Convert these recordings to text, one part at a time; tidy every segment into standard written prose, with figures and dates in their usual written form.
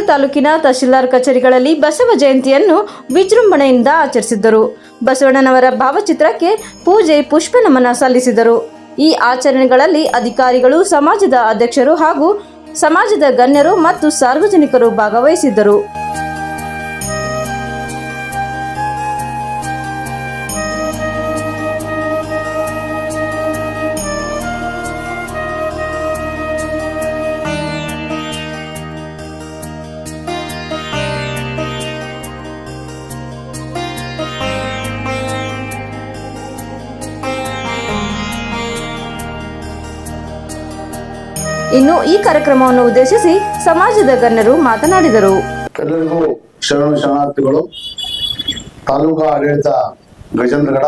ತಾಲೂಕಿನ ತಹಶೀಲ್ದಾರ್ ಕಚೇರಿಗಳಲ್ಲಿ ಬಸವ ಜಯಂತಿಯನ್ನು ವಿಜೃಂಭಣೆಯಿಂದ ಆಚರಿಸಿದ್ದರು. ಬಸವಣ್ಣನವರ ಭಾವಚಿತ್ರಕ್ಕೆ ಪೂಜೆ ಪುಷ್ಪ ನಮನ ಸಲ್ಲಿಸಿದರು. ಈ ಆಚರಣೆಗಳಲ್ಲಿ ಅಧಿಕಾರಿಗಳು, ಸಮಾಜದ ಅಧ್ಯಕ್ಷರು ಹಾಗೂ ಸಮಾಜದ ಗಣ್ಯರು ಮತ್ತು ಸಾರ್ವಜನಿಕರು ಭಾಗವಹಿಸಿದ್ದರು. ಇನ್ನು ಈ ಕಾರ್ಯಕ್ರಮವನ್ನು ಉದ್ದೇಶಿಸಿ ಸಮಾಜದ ಗಣ್ಯರು ಮಾತನಾಡಿದರು. ಎಲ್ಲರಿಗೂ ಶರಣಾರ್ಥಿಗಳು. ತಾಲೂಕಾ ಆಡಳಿತ ಗಜೇಂದ್ರಗಡ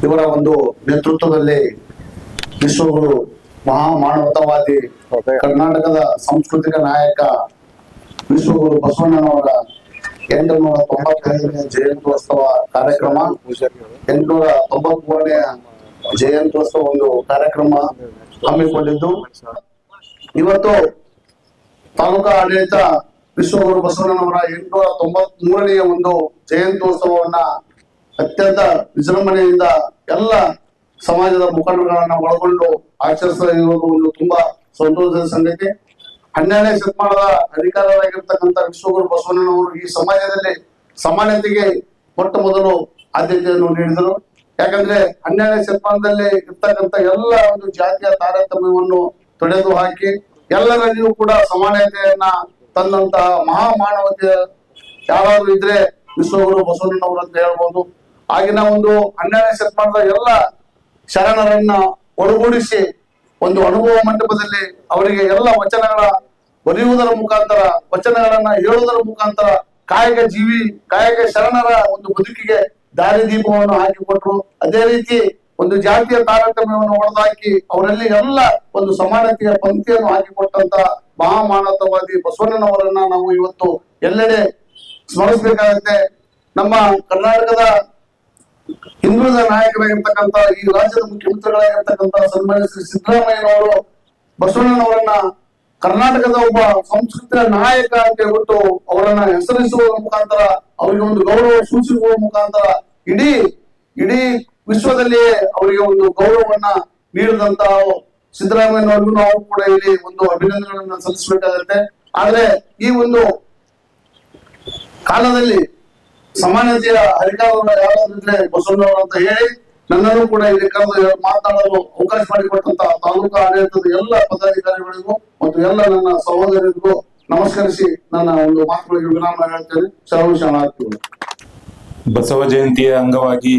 ಇವರ ಒಂದು ನೇತೃತ್ವದಲ್ಲಿ ವಿಶ್ವಗುರು ಮಹಾಮಾನವತಾವಾದಿ ಕರ್ನಾಟಕದ ಸಾಂಸ್ಕೃತಿಕ ನಾಯಕ ವಿಶ್ವಗುರು ಬಸವಣ್ಣನವರ 895ನೇ ಜಯಂತ್ಯೋತ್ಸವ ಕಾರ್ಯಕ್ರಮ, 893ನೇ ಜಯಂತ್ಯೋತ್ಸವ ಒಂದು ಕಾರ್ಯಕ್ರಮ ಹಮ್ಮಿಕೊಂಡಿದ್ದು, ಇವತ್ತು ತಾಲೂಕಾ ಆಡಳಿತ ವಿಶ್ವಗುರು ಬಸವಣ್ಣನವರ 893ನೇ ಒಂದು ಜಯಂತ್ಯೋತ್ಸವವನ್ನ ಅತ್ಯಂತ ವಿಜೃಂಭಣೆಯಿಂದ ಎಲ್ಲ ಸಮಾಜದ ಮುಖಂಡರುಗಳನ್ನ ಒಳಗೊಂಡು ಆಚರಿಸಲಿರುವುದು ಒಂದು ತುಂಬಾ ಸಂತೋಷದ ಸಂಗತಿ. 12ನೇ ಶತಮಾನದ ಅಧಿಕಾರರಾಗಿರ್ತಕ್ಕಂಥ ವಿಶ್ವಗುರು ಬಸವಣ್ಣನವರು ಈ ಸಮಾಜದಲ್ಲಿ ಸಮಾನತೆಗೆ ಮೊಟ್ಟ ಮೊದಲು ಆದ್ಯತೆಯನ್ನು ನೀಡಿದರು. ಯಾಕಂದ್ರೆ 12ನೇ ಶತಮಾನದಲ್ಲಿ ಇರ್ತಕ್ಕಂಥ ಎಲ್ಲ ಒಂದು ಜಾತಿಯ ತಾರತಮ್ಯವನ್ನು ತೊಡೆದು ಹಾಕಿ ಎಲ್ಲರಲ್ಲಿಯೂ ಕೂಡ ಸಮಾನತೆಯನ್ನ ತಂದಂತಹ ಮಹಾಮಾನವತೆ ಯಾರಾದ್ರೂ ಇದ್ರೆ ವಿಶ್ವಗುರು ಬಸವಣ್ಣನವರು ಅಂತ ಹೇಳ್ಬೋದು. ಆಗಿನ ಒಂದು 12ನೇ ಶತಮಾನದ ಎಲ್ಲ ಶರಣರನ್ನ ಒಳಗೂಡಿಸಿ ಒಂದು ಅನುಭವ ಮಂಟಪದಲ್ಲಿ ಅವರಿಗೆ ಎಲ್ಲ ವಚನಗಳ ಬರೆಯುವುದರ ಮುಖಾಂತರ, ವಚನಗಳನ್ನ ಹೇಳುವುದರ ಮುಖಾಂತರ ಕಾಯಕ ಶರಣರ ಒಂದು ಬದುಕಿಗೆ ದಾರಿದೀಪವನ್ನು ಹಾಕಿಕೊಟ್ರು. ಅದೇ ರೀತಿ ಒಂದು ಜಾತಿಯ ತಾರತಮ್ಯವನ್ನು ಹೊಡೆದಾಕಿ ಅವರಲ್ಲಿ ಎಲ್ಲ ಒಂದು ಸಮಾನತೆಯ ಪಂಕ್ತಿಯನ್ನು ಹಾಕಿಕೊಟ್ಟಂತ ಮಹಾಮಾನವತಾವಾದಿ ಬಸವಣ್ಣನವರನ್ನ ನಾವು ಇವತ್ತು ಎಲ್ಲೆಡೆ ಸ್ಮರಿಸಬೇಕಾಗುತ್ತೆ. ನಮ್ಮ ಕರ್ನಾಟಕದ ಹಿಂದುಳಿದ ನಾಯಕರಾಗಿರ್ತಕ್ಕಂಥ ಈ ರಾಜ್ಯದ ಮುಖ್ಯಮಂತ್ರಿಗಳಾಗಿರ್ತಕ್ಕಂಥ ಸನ್ಮಾನ್ಯ ಶ್ರೀ ಸಿದ್ದರಾಮಯ್ಯನವರು ಬಸವಣ್ಣನವರನ್ನ ಕರ್ನಾಟಕದ ಒಬ್ಬ ಸಂಸ್ಕೃತಿಯ ನಾಯಕ ಅಂತ ಹೇಳ್ಬಿಟ್ಟು ಅವರನ್ನ ಹೆಸರಿಸುವ ಮುಖಾಂತರ, ಅವರಿಗೆ ಒಂದು ಗೌರವ ಸೂಚಿಸುವ ಮುಖಾಂತರ ಇಡೀ ವಿಶ್ವದಲ್ಲಿಯೇ ಅವರಿಗೆ ಒಂದು ಗೌರವವನ್ನ ನೀಡಿದಂತ ಸಿದ್ದರಾಮಯ್ಯನವರಿಗೂ ನಾವು ಕೂಡ ಇಲ್ಲಿ ಒಂದು ಅಭಿನಂದನೆಗಳನ್ನ ಸಲ್ಲಿಸಬೇಕಾಗುತ್ತೆ. ಆದ್ರೆ ಈ ಒಂದು ಕಾಲದಲ್ಲಿ ಸಮಾನತೆಯ ಅಧಿಕಾರವನ್ನು ಯಾರಾದ್ರೆ ಬಸವಣ್ಣನವರು ಅಂತ ಹೇಳಿ ನನ್ನನ್ನು ಕೂಡ ಇಲ್ಲಿ ಕರೆದು ಮಾತನಾಡಲು ಅವಕಾಶ ಮಾಡಿಕೊಟ್ಟಂತ ತಾಲೂಕಾ ಆಡಳಿತದ ಎಲ್ಲ ಪದಾಧಿಕಾರಿಗಳಿಗೂ ಮತ್ತು ಎಲ್ಲ ನನ್ನ ಸಹೋದರಿಗೂ ನಮಸ್ಕರಿಸಿ ನನ್ನ ಒಂದು ಮಾತುಗಳಿಗೆ ವಿರಾಮ ಹೇಳ್ತೇನೆ. ಶರಣಾರ್ಥಿಗಳು. ಬಸವ ಜಯಂತಿಯ ಅಂಗವಾಗಿ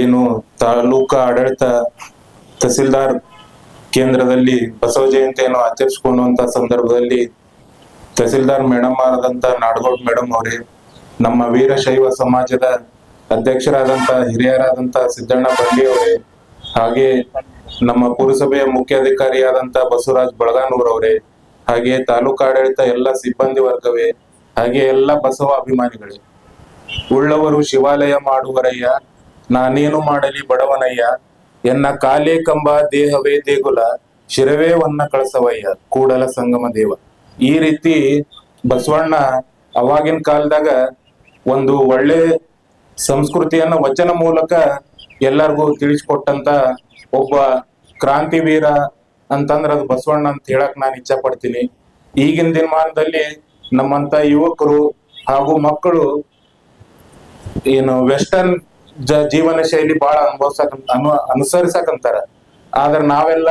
ಏನು ತಾಲೂಕಾ ಆಡಳಿತ ತಹಸೀಲ್ದಾರ್ ಕೇಂದ್ರದಲ್ಲಿ ಬಸವ ಜಯಂತಿಯನ್ನು ಆಚರಿಸಿಕೊಳ್ಳುವಂತ ಸಂದರ್ಭದಲ್ಲಿ ತಹಸೀಲ್ದಾರ್ ಮೇಡಮ್ ಆದಂತ ನಾಡಗೌಡ ಮೇಡಮ್ ಅವರೇ, ನಮ್ಮ ವೀರಶೈವ ಸಮಾಜದ ಅಧ್ಯಕ್ಷರಾದಂತ ಹಿರಿಯರಾದಂತ ಸಿದ್ದಣ್ಣ ಬಂಡಿ ಅವರೇ, ಹಾಗೆ ನಮ್ಮ ಪುರಸಭೆಯ ಮುಖ್ಯಾಧಿಕಾರಿಯಾದಂತ ಬಸವರಾಜ್ ಬಳಗಾನೂರ್ ಅವರೇ, ಹಾಗೆ ತಾಲೂಕಾ ಆಡಳಿತ ಎಲ್ಲ ಸಿಬ್ಬಂದಿ ವರ್ಗವೇ, ಹಾಗೆ ಎಲ್ಲ ಬಸವ ಅಭಿಮಾನಿಗಳೇ, ಉಳ್ಳವರು ಶಿವಾಲಯ ಮಾಡುವರಯ್ಯ, ನಾನೇನು ಮಾಡಲಿ ಬಡವನಯ್ಯ, ಎನ್ನ ಕಾಲೇ ಕಂಬ ದೇಹವೇ ದೇಗುಲ, ಶಿರವೇ ವನ್ನ ಕಳಸವಯ್ಯ, ಕೂಡಲ ಸಂಗಮ ದೇವ. ಈ ರೀತಿ ಬಸವಣ್ಣ ಅವಾಗಿನ ಕಾಲದಾಗ ಒಂದು ಒಳ್ಳೆ ಸಂಸ್ಕೃತಿಯನ್ನ ವಚನ ಮೂಲಕ ಎಲ್ಲರಿಗೂ ತಿಳಿಸ್ಕೊಟ್ಟಂತ ಒಬ್ಬ ಕ್ರಾಂತಿವೀರ ಅಂತಂದ್ರ ಅದು ಬಸವಣ್ಣ ಅಂತ ಹೇಳಕ್ ನಾನು ಇಚ್ಛೆ ಪಡ್ತೀನಿ. ಈಗಿನ ದಿನಮಾನದಲ್ಲಿ ನಮ್ಮಂತ ಯುವಕರು ಹಾಗೂ ಮಕ್ಕಳು ಏನು ವೆಸ್ಟರ್ನ್ ಜೀವನ ಶೈಲಿ ಬಹಳ ಅನುಸರಿಸಕಂತಾರ. ಆದ್ರೆ ನಾವೆಲ್ಲ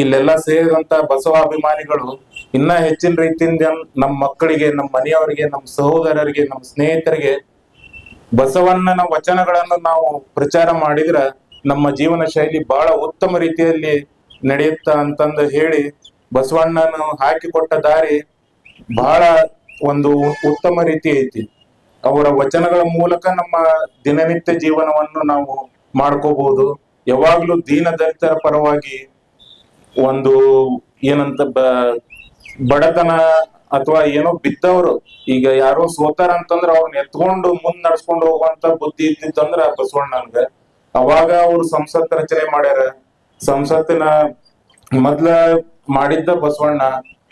ಇಲ್ಲೆಲ್ಲ ಸೇರಿದಂತ ಬಸವ ಅಭಿಮಾನಿಗಳು ಇನ್ನ ಹೆಚ್ಚಿನ ರೀತಿಯಿಂದ ನಮ್ಮ ಮಕ್ಕಳಿಗೆ, ನಮ್ಮ ಮನೆಯವರಿಗೆ, ನಮ್ಮ ಸಹೋದರರಿಗೆ, ನಮ್ಮ ಸ್ನೇಹಿತರಿಗೆ ಬಸವಣ್ಣನ ವಚನಗಳನ್ನು ನಾವು ಪ್ರಚಾರ ಮಾಡಿದ್ರ ನಮ್ಮ ಜೀವನ ಶೈಲಿ ಬಹಳ ಉತ್ತಮ ರೀತಿಯಲ್ಲಿ ನಡೆಯುತ್ತ ಅಂತಂದು ಹೇಳಿ, ಬಸವಣ್ಣನು ಹಾಕಿಕೊಟ್ಟ ದಾರಿ ಬಹಳ ಒಂದು ಉತ್ತಮ ರೀತಿ ಐತಿ. ಅವರ ವಚನಗಳ ಮೂಲಕ ನಮ್ಮ ದಿನನಿತ್ಯ ಜೀವನವನ್ನು ನಾವು ಮಾಡ್ಕೋಬಹುದು. ಯಾವಾಗ್ಲೂ ದೀನ ದಲಿತರ ಪರವಾಗಿ ಒಂದು ಏನಂತ ಬಡತನ ಅಥವಾ ಏನೋ ಬಿದ್ದವರು, ಈಗ ಯಾರೋ ಸೋತಾರ ಅಂತಂದ್ರ ಅವ್ರನ್ನ ಎತ್ಕೊಂಡು ಮುಂದ್ ನಡ್ಸ್ಕೊಂಡು ಹೋಗುವಂತ ಬುದ್ಧಿ ಇದ್ದಿತ್ತಂದ್ರ ಬಸವಣ್ಣನ್ಗ. ಅವಾಗ ಅವ್ರು ಸಂಸತ್ ರಚನೆ ಮಾಡ್ಯಾರ. ಸಂಸತ್ತಿನ ಮೊದ್ಲ ಮಾಡಿದ್ದ ಬಸವಣ್ಣ.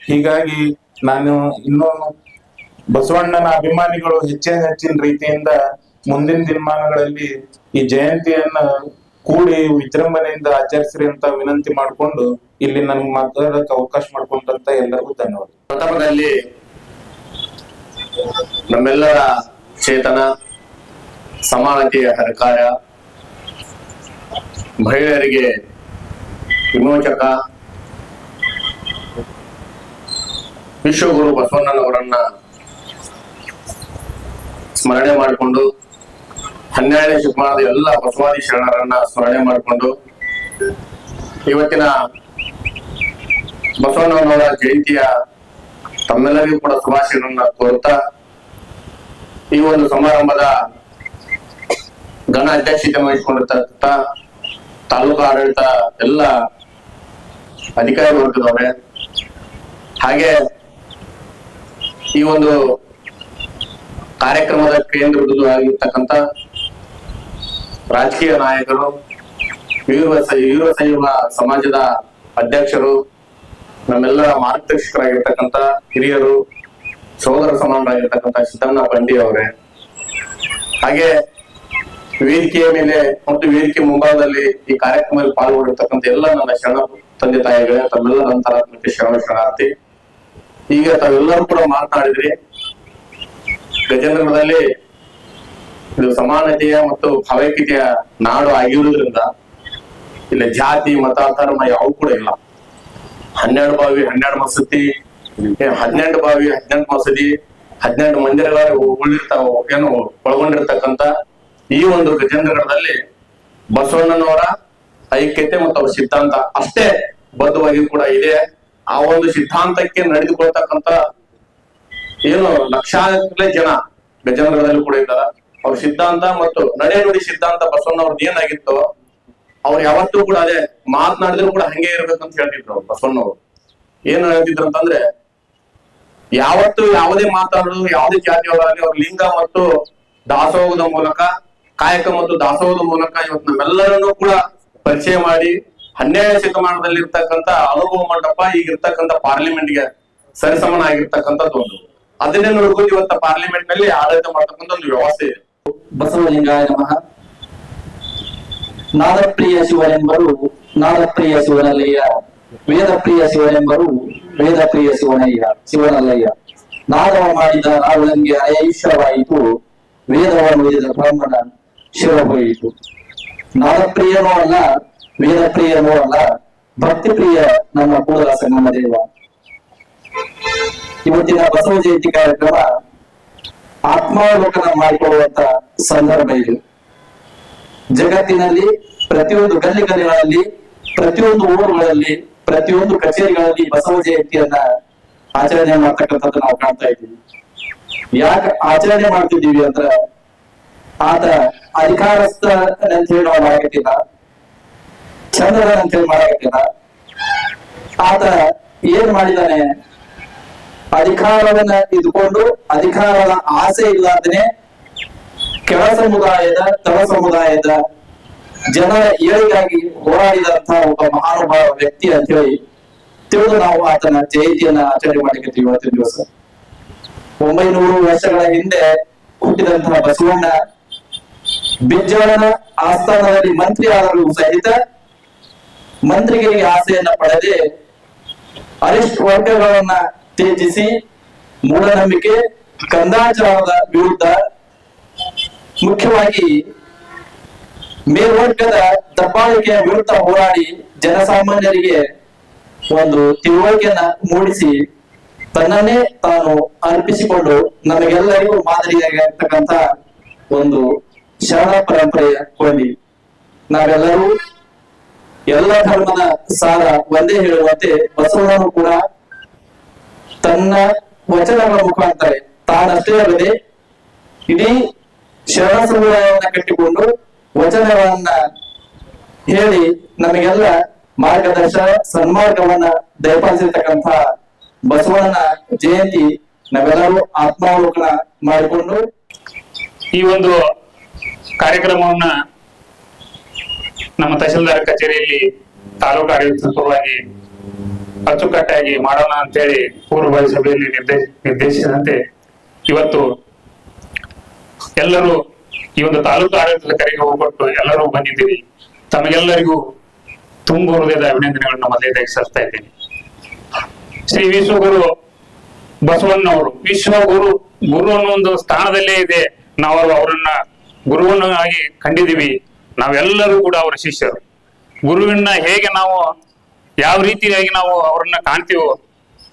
ಹೀಗಾಗಿ ನಾನು ಇನ್ನು ಬಸವಣ್ಣನ ಅಭಿಮಾನಿಗಳು ಹೆಚ್ಚಿನ ರೀತಿಯಿಂದ ಮುಂದಿನ ದಿನಮಾನಗಳಲ್ಲಿ ಈ ಜಯಂತಿಯನ್ನ ಕೂಡಿ ವಿಜೃಂಭಣೆಯಿಂದ ಆಚರಿಸ್ರಿ ಅಂತ ವಿನಂತಿ ಮಾಡ್ಕೊಂಡು ಇಲ್ಲಿ ನನ್ಗೆ ಮಾತಾಡಕ್ಕೆ ಅವಕಾಶ ಮಾಡ್ಕೊಂಡಂತ ಎಲ್ಲರಿಗೂ ಧನ್ಯವಾದ. ಪ್ರಥಮದಲ್ಲಿ ನಮ್ಮೆಲ್ಲರ ಚೇತನ, ಸಮಾನತೆಯ ಹರಕಾರ, ಮಹಿಳೆಯರಿಗೆ ವಿಮೋಚಕ ವಿಶ್ವಗುರು ಬಸವಣ್ಣನವರನ್ನ ಸ್ಮರಣೆ ಮಾಡಿಕೊಂಡು 12ನೇ ಶತಮಾನದ ಎಲ್ಲ ಬಸವಾದಿ ಶರಣರನ್ನ ಸ್ಮರಣೆ ಮಾಡಿಕೊಂಡು ಇವತ್ತಿನ ಬಸವಣ್ಣನವರ ಜಯಂತಿಯ ತಮ್ಮೆಲ್ಲರಿಗೂ ಕೂಡ ಶುಭಾಶಯಗಳನ್ನ ಕೋರುತ್ತಾ ಈ ಒಂದು ಸಮಾರಂಭದ ಘನ ಅಧ್ಯಕ್ಷತೆ ವಹಿಸಿಕೊಂಡಿರ್ತಕ್ಕಂಥ ತಾಲೂಕು ಆಡಳಿತ ಎಲ್ಲ ಅಧಿಕಾರಿ ವರ್ಗದವ್ರೆ, ಹಾಗೆ ಈ ಒಂದು ಕಾರ್ಯಕ್ರಮದ ಕೇಂದ್ರ ಬಿಂದು ಆಗಿರ್ತಕ್ಕಂಥ ರಾಜಕೀಯ ನಾಯಕರು, ವೀರಶೈವ ಸಮಾಜದ ಅಧ್ಯಕ್ಷರು, ನಮ್ಮೆಲ್ಲರ ಮಾರ್ಗದರ್ಶಕರಾಗಿರ್ತಕ್ಕಂಥ ಹಿರಿಯರು, ಸೋದರ ಸಮಾನರಾಗಿರ್ತಕ್ಕಂಥ ಸಿದ್ದಣ್ಣ ಬಂಡಿ ಅವರೇ, ಹಾಗೆ ವೇದಿಕೆಯ ಮೇಲೆ ಮತ್ತು ವೇದಿಕೆ ಮುಂಭಾಗದಲ್ಲಿ ಈ ಕಾರ್ಯಕ್ರಮದಲ್ಲಿ ಪಾಲ್ಗೊಂಡಿರ್ತಕ್ಕಂಥ ಎಲ್ಲ ನನ್ನ ಶರಣ ತಂದೆ ತಾಯಿಗಳೇ, ತಮ್ಮೆಲ್ಲರ ಅಂತರಾತ್ಮಕ್ಕೆ ಶರಣಾರ್ಥಿ. ಈಗ ತಾವೆಲ್ಲರೂ ಕೂಡ ಮಾತನಾಡಿದ್ರಿ. ಗಜೇಂದ್ರಗಢದಲ್ಲಿ ಇದು ಸಮಾನತೆಯ ಮತ್ತು ಭಾವೈಕ್ಯತೆಯ ನಾಡು ಆಗಿರುವುದರಿಂದ ಇಲ್ಲಿ ಜಾತಿ, ಮತ, ಧರ್ಮ ಯಾವು ಕೂಡ ಇಲ್ಲ. 12 ಬಾವಿ 12 ಮಸೂತಿ, 18 ಬಾವಿ 18 ಮಸೂದಿ, 18 ಮಂದಿರಗಳ ಒಳಗೊಂಡಿರ್ತಕ್ಕಂಥ ಈ ಒಂದು ಗಜೇಂದ್ರಗಢದಲ್ಲಿ ಬಸವಣ್ಣನವರ ಐಕ್ಯತೆ ಮತ್ತು ಅವರ ಸಿದ್ಧಾಂತ ಅಷ್ಟೇ ಬದ್ಧವಾಗಿ ಕೂಡ ಇದೆ. ಆ ಒಂದು ಸಿದ್ಧಾಂತಕ್ಕೆ ನಡೆದುಕೊಳ್ತಕ್ಕಂಥ ಏನು ಲಕ್ಷಾಂತರ ಜನ ಗಜೇಂದ್ರಗಢದಲ್ಲಿ ಕೂಡ ಇದ್ದಾರೆ. ಅವ್ರ ಸಿದ್ಧಾಂತ ಮತ್ತು ನಡೆನುಡಿ ಸಿದ್ಧಾಂತ ಬಸವಣ್ಣವ್ರದ್ದು ಏನಾಗಿತ್ತು, ಅವ್ರು ಯಾವತ್ತೂ ಕೂಡ ಅದೇ ಮಾತನಾಡಿದ್ರು ಕೂಡ ಹಂಗೆ ಇರ್ಬೇಕಂತ ಹೇಳ್ತಿದ್ರು. ಅವ್ರು ಬಸವಣ್ಣವ್ರು ಏನ್ ಹೇಳ್ತಿದ್ರು ಅಂತಂದ್ರೆ, ಯಾವತ್ತು ಯಾವುದೇ ಮಾತಾಡೋದು ಯಾವುದೇ ಜಾತಿಯವರಾಗಲಿ ಅವ್ರ ಲಿಂಗ ಮತ್ತು ದಾಸೋಹದ ಮೂಲಕ, ಕಾಯಕ ಮತ್ತು ದಾಸೋಹದ ಮೂಲಕ ಇವತ್ತು ನಮ್ಮೆಲ್ಲರನ್ನೂ ಕೂಡ ಪರಿಚಯ ಮಾಡಿ 12ನೇ ಶತಮಾನದಲ್ಲಿ ಇರ್ತಕ್ಕಂಥ ಅನುಭವ ಮಂಟಪ ಈಗಿರ್ತಕ್ಕಂಥ ಪಾರ್ಲಿಮೆಂಟ್ಗೆ ಸರಿಸಮಾನ ಆಗಿರ್ತಕ್ಕಂಥದ್ದು ಒಂದು. ಅದನ್ನೇ ನೋಡ್ಕೊಂಡು ಇವತ್ತ ಪಾರ್ಲಿಮೆಂಟ್ ನಲ್ಲಿ ಆಡಳಿತ ಮಾಡ್ತಕ್ಕಂಥ ಒಂದು ವ್ಯವಸ್ಥೆ ಇದೆ. ಬಸವಲಿಂಗಾಯ ನಮಃ. ನಾದಪ್ರಿಯ ಶಿವನೆಂಬರು ನಾದಪ್ರಿಯ ಶಿವನಲ್ಲಯ್ಯ, ವೇದಪ್ರಿಯ ಶಿವನೆಂಬರು ವೇದಪ್ರಿಯ ಶಿವನಲ್ಲಯ್ಯ. ನಾದವ ಮಾಡಿದ ರಾಹುಲಂಗೆ ಆಯುಷ್ಯವಾಯಿತು, ವೇದವನ್ನು ಓದಿದ ಬ್ರಾಹ್ಮಣ ಶಿವ ಹೋಯಿತು. ನಾದಪ್ರಿಯನೂ ಅಲ್ಲ, ವೇದಪ್ರಿಯನೂ ಅಲ್ಲ, ಭಕ್ತಿಪ್ರಿಯ ನಮ್ಮ ಕೂಡಲ ಸಂಗಮ ದೇವ. ಇವತ್ತಿನ ಬಸವ ಜಯಂತಿ ಕಾರ್ಯಕ್ರಮ ಆತ್ಮಾವಲೋಕನ ಮಾಡಿಕೊಳ್ಳುವಂತ ಸಂದರ್ಭ ಇದು. ಜಗತ್ತಿನಲ್ಲಿ ಪ್ರತಿಯೊಂದು ಗಲ್ಲಿಗಳಲ್ಲಿ, ಪ್ರತಿಯೊಂದು ಊರುಗಳಲ್ಲಿ, ಪ್ರತಿಯೊಂದು ಕಚೇರಿಗಳಲ್ಲಿ ಬಸವ ಜಯಂತಿಯನ್ನ ಆಚರಣೆ ಮಾಡ್ತಕ್ಕಂಥದ್ದು ನಾವು ಕಾಣ್ತಾ ಇದ್ದೀವಿ. ಯಾಕೆ ಆಚರಣೆ ಮಾಡ್ತಿದ್ದೀವಿ ಅಂದ್ರ, ಆತ ಅಧಿಕಾರಸ್ಥ ಅಂತ ಹೇಳಿ ನಾವು ಮಾಡಕತ್ತಿಲ್ಲ, ಚಂದ್ರನ ಅಂತ ಹೇಳಿ ಮಾಡಕತ್ತಿಲ್ಲ. ಆತ ಏನ್ ಮಾಡಿದಾನೆ, ಅಧಿಕಾರವನ್ನ ಇದ್ಕೊಂಡು ಅಧಿಕಾರದ ಆಸೆ ಇಲ್ಲಾರ್ದೇನೆ ಕೆಳ ಸಮುದಾಯದ, ತಳ ಸಮುದಾಯದ ಜನರ ಏಳಿಗಾಗಿ ಹೋರಾಡಿದಂತಹ ಒಬ್ಬ ಮಹಾನುಭಾವ ವ್ಯಕ್ತಿ ಅಂತ ಹೇಳಿ ತಿಳಿದು ನಾವು ಆತನ ಜಯಂತಿಯನ್ನ ಆಚರಣೆ ಮಾಡಿಕತ್ತೀವಿ. ಇವತ್ತಿನ ದಿವಸ 900 ವರ್ಷಗಳ ಹಿಂದೆ ಹುಟ್ಟಿದಂತಹ ಬಸವಣ್ಣ ಬಿಜ್ಜಳನ ಆಸ್ಥಾನದಲ್ಲಿ ಮಂತ್ರಿ ಆದರೂ ಸಹಿತ ಮಂತ್ರಿಗಳಿಗೆ ಆಸೆಯನ್ನ ಪಡೆದೇ ಅರಿಷ್ಟ್ ವರ್ಗಗಳನ್ನ ತ್ಯಜಿಸಿ ಮೂಢನಂಬಿಕೆ, ಕಂದಾಚಾರದ ವಿರುದ್ಧ, ಮುಖ್ಯವಾಗಿ ಮೇಲ್ವರ್ಗದ ದಬ್ಬಾಳಿಕೆಯ ವಿರುದ್ಧ ಹೋರಾಡಿ ಜನಸಾಮಾನ್ಯರಿಗೆ ಒಂದು ತಿಳುವಳಿಕೆಯನ್ನ ಮೂಡಿಸಿ ತನ್ನನ್ನೇ ತಾನು ಅರ್ಪಿಸಿಕೊಂಡು ನಮಗೆಲ್ಲರಿಗೂ ಮಾದರಿಯಾಗಿರ್ತಕ್ಕಂಥ ಒಂದು ಶರಣ ಪರಂಪರೆಯ ಕೊಂಡಿ. ನಾವೆಲ್ಲರೂ ಎಲ್ಲ ಧರ್ಮದ ಸಾರ ಒಂದೇ ಹೇಳುವಂತೆ ಬಸವಣ್ಣನು ಕೂಡ ತನ್ನ ವಚನಗಳ ಮುಖಾಂತರ ತಾನಷ್ಟೇ ಅಲ್ಲದೆ ಇಡೀ ಶರಣ ಸಮುದಾಯವನ್ನ ಕಟ್ಟಿಕೊಂಡು ವಚನಗಳನ್ನ ಹೇಳಿ ನಮಗೆಲ್ಲ ಮಾರ್ಗದರ್ಶನ ಸನ್ಮಾರ್ಗವನ್ನ ದಯಪಾಲಿಸಿರ್ತಕ್ಕಂಥ ಬಸವಣ್ಣನ ಜಯಂತಿ ನಾವೆಲ್ಲರೂ ಆತ್ಮಾವಲೋಕನ ಮಾಡಿಕೊಂಡು ಈ ಒಂದು ಕಾರ್ಯಕ್ರಮವನ್ನ ನಮ್ಮ ತಹಶೀಲ್ದಾರ್ ಕಚೇರಿಯಲ್ಲಿ ತಾಲೂಕು ಆಡಳಿತ ಪರವಾಗಿ ಅಚ್ಚುಕಟ್ಟಾಗಿ ಮಾಡೋಣ ಅಂತೇಳಿ ಪೂರ್ವಭಾವಿ ಸಭೆಯಲ್ಲಿ ನಿರ್ದೇಶಿಸಿದಂತೆ ಇವತ್ತು ಎಲ್ಲರೂ ಈ ಒಂದು ತಾಲೂಕು ಆಡಳಿತದ ಕರೆಗೆ ಹೋಗ್ಬಿಟ್ಟು ಎಲ್ಲರೂ ಬಂದಿದ್ದೀರಿ. ತಮಗೆಲ್ಲರಿಗೂ ತುಂಬ ಹೃದಯದ ಅಭಿನಂದನೆಗಳನ್ನು ಮೊದಲೇದಾಗಿ ಸಲ್ಲಿಸ್ತಾ ಇದ್ದೀನಿ. ಶ್ರೀ ವಿಶ್ವಗುರು ಬಸವಣ್ಣವರು ವಿಶ್ವಗುರು ಗುರು ಅನ್ನೋ ಒಂದು ಸ್ಥಾನದಲ್ಲೇ ಇದೆ. ನಾವು ಅವರನ್ನ ಗುರುವನ್ನಾಗಿ ಕಂಡಿದ್ದೀವಿ. ನಾವೆಲ್ಲರೂ ಕೂಡ ಅವರ ಶಿಷ್ಯರು. ಗುರುವಿನ ಹೇಗೆ ನಾವು ಯಾವ ರೀತಿಯಾಗಿ ನಾವು ಅವರನ್ನ ಕಾಣ್ತೀವೋ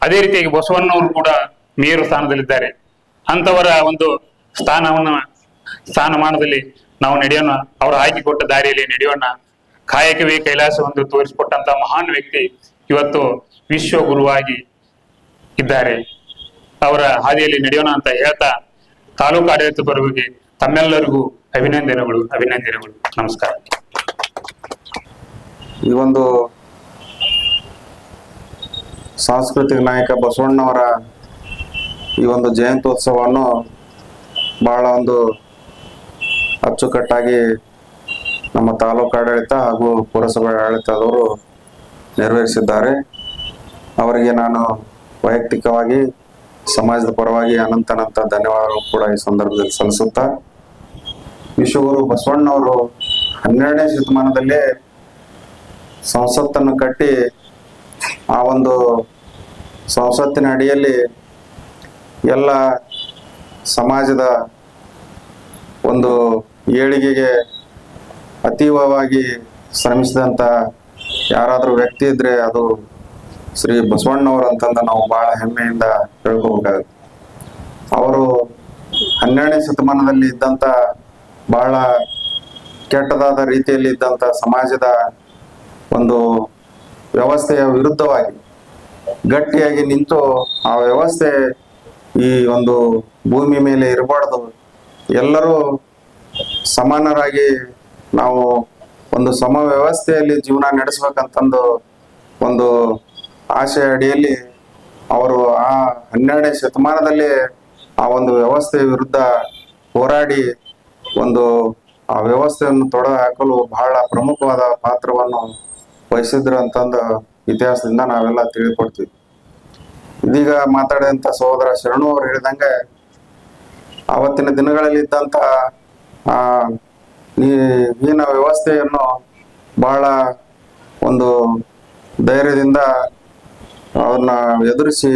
ಅದೇ ರೀತಿಯಾಗಿ ಬಸವಣ್ಣವರು ಕೂಡ ಮೇರು ಸ್ಥಾನದಲ್ಲಿದ್ದಾರೆ. ಅಂತವರ ಒಂದು ಸ್ಥಾನಮಾನದಲ್ಲಿ ನಾವು ನಡೆಯೋಣ. ಅವರು ಹಾಕಿಕೊಟ್ಟ ದಾರಿಯಲ್ಲಿ ನಡೆಯೋಣ. ಕಾಯಕವೇ ಕೈಲಾಸವೆಂದು ತೋರಿಸಿಕೊಟ್ಟಂತ ಮಹಾನ್ ವ್ಯಕ್ತಿ ಇವತ್ತು ವಿಶ್ವ ಗುರುವಾಗಿ ಇದ್ದಾರೆ. ಅವರ ಹಾದಿಯಲ್ಲಿ ನಡೆಯೋಣ ಅಂತ ಹೇಳ್ತಾ ತಾಲೂಕು ಆಡಳಿತ ಪರವಾಗಿ ತಮ್ಮೆಲ್ಲರಿಗೂ ಅಭಿನಂದನೆಗಳು. ನಮಸ್ಕಾರ. ಈ ಒಂದು ಸಾಂಸ್ಕೃತಿಕ ನಾಯಕ ಬಸವಣ್ಣವರ ಈ ಒಂದು ಜಯಂತ್ಯೋತ್ಸವವನ್ನು ಬಹಳ ಒಂದು ಅಚ್ಚುಕಟ್ಟಾಗಿ ನಮ್ಮ ತಾಲೂಕು ಆಡಳಿತ ಹಾಗೂ ಪುರಸಭೆ ಆಡಳಿತದವರು ನೆರವೇರಿಸಿದ್ದಾರೆ. ಅವರಿಗೆ ನಾನು ವೈಯಕ್ತಿಕವಾಗಿ ಸಮಾಜದ ಪರವಾಗಿ ಅನಂತ ಧನ್ಯವಾದಗಳು ಕೂಡ ಈ ಸಂದರ್ಭದಲ್ಲಿ ಸಲ್ಲಿಸುತ್ತಾ, ವಿಶ್ವಗುರು ಬಸವಣ್ಣವರು 12ನೇ ಶತಮಾನದಲ್ಲೇ ಸಂಸತ್ತನ್ನು ಕಟ್ಟಿ ಆ ಒಂದು ಸಂಸತ್ತಿನ ಅಡಿಯಲ್ಲಿ ಎಲ್ಲ ಸಮಾಜದ ಒಂದು ಏಳಿಗೆಗೆ ಅತೀವವಾಗಿ ಶ್ರಮಿಸಿದಂಥ ಯಾರಾದರೂ ವ್ಯಕ್ತಿ ಇದ್ರೆ ಅದು ಶ್ರೀ ಬಸವಣ್ಣವರು ಅಂತಂದು ನಾವು ಬಹಳ ಹೆಮ್ಮೆಯಿಂದ ಹೇಳ್ಕೋಬೇಕಾಗುತ್ತೆ. ಅವರು 12ನೇ ಶತಮಾನದಲ್ಲಿ ಇದ್ದಂಥ ಬಹಳ ಕೆಟ್ಟದಾದ ರೀತಿಯಲ್ಲಿ ಇದ್ದಂಥ ಸಮಾಜದ ಒಂದು ವ್ಯವಸ್ಥೆಯ ವಿರುದ್ಧವಾಗಿ ಗಟ್ಟಿಯಾಗಿ ನಿಂತು ಆ ವ್ಯವಸ್ಥೆ ಈ ಒಂದು ಭೂಮಿ ಮೇಲೆ ಇರಬಾರ್ದು, ಎಲ್ಲರೂ ಸಮಾನರಾಗಿ ನಾವು ಒಂದು ಸಮ ವ್ಯವಸ್ಥೆಯಲ್ಲಿ ಜೀವನ ನಡೆಸ್ಬೇಕಂತಂದು ಒಂದು ಆಶೆ ಅಡಿಯಲ್ಲಿ ಅವರು ಆ 12ನೇ ಶತಮಾನದಲ್ಲಿ ಆ ಒಂದು ವ್ಯವಸ್ಥೆಯ ವಿರುದ್ಧ ಹೋರಾಡಿ ಒಂದು ಆ ವ್ಯವಸ್ಥೆಯನ್ನು ತೊಡೆದುಹಾಕಲು ಬಹಳ ಪ್ರಮುಖವಾದ ಪಾತ್ರವನ್ನು ವಹಿಸಿದ್ರು ಅಂತಂದು ಇತಿಹಾಸದಿಂದ ನಾವೆಲ್ಲ ತಿಳಿದುಕೊಡ್ತೀವಿ. ಇದೀಗ ಮಾತಾಡಿದಂಥ ಸಹೋದರ ಶರಣು ಅವರು ಹೇಳಿದಂಗೆ ಆವತ್ತಿನ ದಿನಗಳಲ್ಲಿ ಇದ್ದಂಥ ಆ ಹೀನ ವ್ಯವಸ್ಥೆಯನ್ನು ಬಹಳ ಒಂದು ಧೈರ್ಯದಿಂದ ಅವ್ರನ್ನ ಎದುರಿಸಿ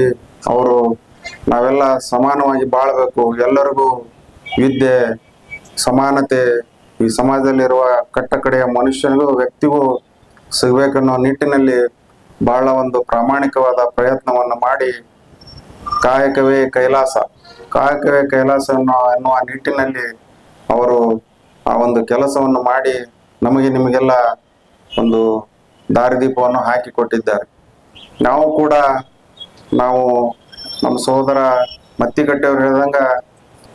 ಅವರು ನಾವೆಲ್ಲ ಸಮಾನವಾಗಿ ಬಾಳ್ಬೇಕು, ಎಲ್ಲರಿಗೂ ವಿದ್ಯೆ ಸಮಾನತೆ ಈ ಸಮಾಜದಲ್ಲಿರುವ ಕಟ್ಟಕಡೆಯ ಮನುಷ್ಯನಿಗೂ ವ್ಯಕ್ತಿಗೂ ಸಿಗಬೇಕನ್ನೋ ನಿಟ್ಟಿನಲ್ಲಿ ಬಹಳ ಒಂದು ಪ್ರಾಮಾಣಿಕವಾದ ಪ್ರಯತ್ನವನ್ನು ಮಾಡಿ ಕಾಯಕವೇ ಕೈಲಾಸ ಎನ್ನುವ ನಿಟ್ಟಿನಲ್ಲಿ ಅವರು ಆ ಒಂದು ಕೆಲಸವನ್ನು ಮಾಡಿ ನಮಗೆ ನಿಮಗೆಲ್ಲ ಒಂದು ದಾರಿದೀಪವನ್ನು ಹಾಕಿಕೊಟ್ಟಿದ್ದಾರೆ. ನಾವು ಕೂಡ ನಮ್ಮ ಸಹೋದರ ಮತ್ತಿಗಟ್ಟೆಯವರು ಹೇಳಿದಂಗೆ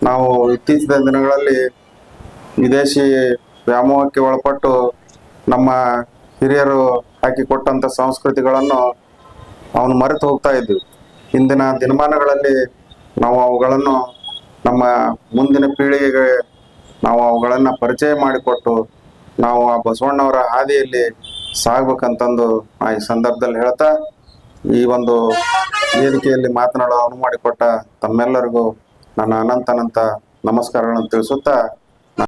ನಾವು ಇತ್ತೀಚಿನ ದಿನಗಳಲ್ಲಿ ವಿದೇಶಿ ವ್ಯಾಮೋಹಕ್ಕೆ ಒಳಪಟ್ಟು ನಮ್ಮ ಹಿರಿಯರು ಹಾಕಿಕೊಟ್ಟಂಥ ಸಂಸ್ಕೃತಿಗಳನ್ನು ಅವನು ಮರೆತು ಹೋಗ್ತಾ ಇದ್ವಿ. ಇಂದಿನ ದಿನಮಾನಗಳಲ್ಲಿ ನಾವು ಅವುಗಳನ್ನು ನಮ್ಮ ಮುಂದಿನ ಪೀಳಿಗೆಗೆ ನಾವು ಅವುಗಳನ್ನು ಪರಿಚಯ ಮಾಡಿಕೊಟ್ಟು ನಾವು ಆ ಬಸವಣ್ಣವರ ಹಾದಿಯಲ್ಲಿ ಸಾಗ್ಬೇಕಂತಂದು ಈ ಸಂದರ್ಭದಲ್ಲಿ ಹೇಳ್ತಾ ಈ ಒಂದು ವೇದಿಕೆಯಲ್ಲಿ ಮಾತನಾಡೋ ಅನುವು ಮಾಡಿಕೊಟ್ಟ ತಮ್ಮೆಲ್ಲರಿಗೂ ನನ್ನ ಅನಂತ ನಮಸ್ಕಾರಗಳನ್ನು ತಿಳಿಸುತ್ತಾ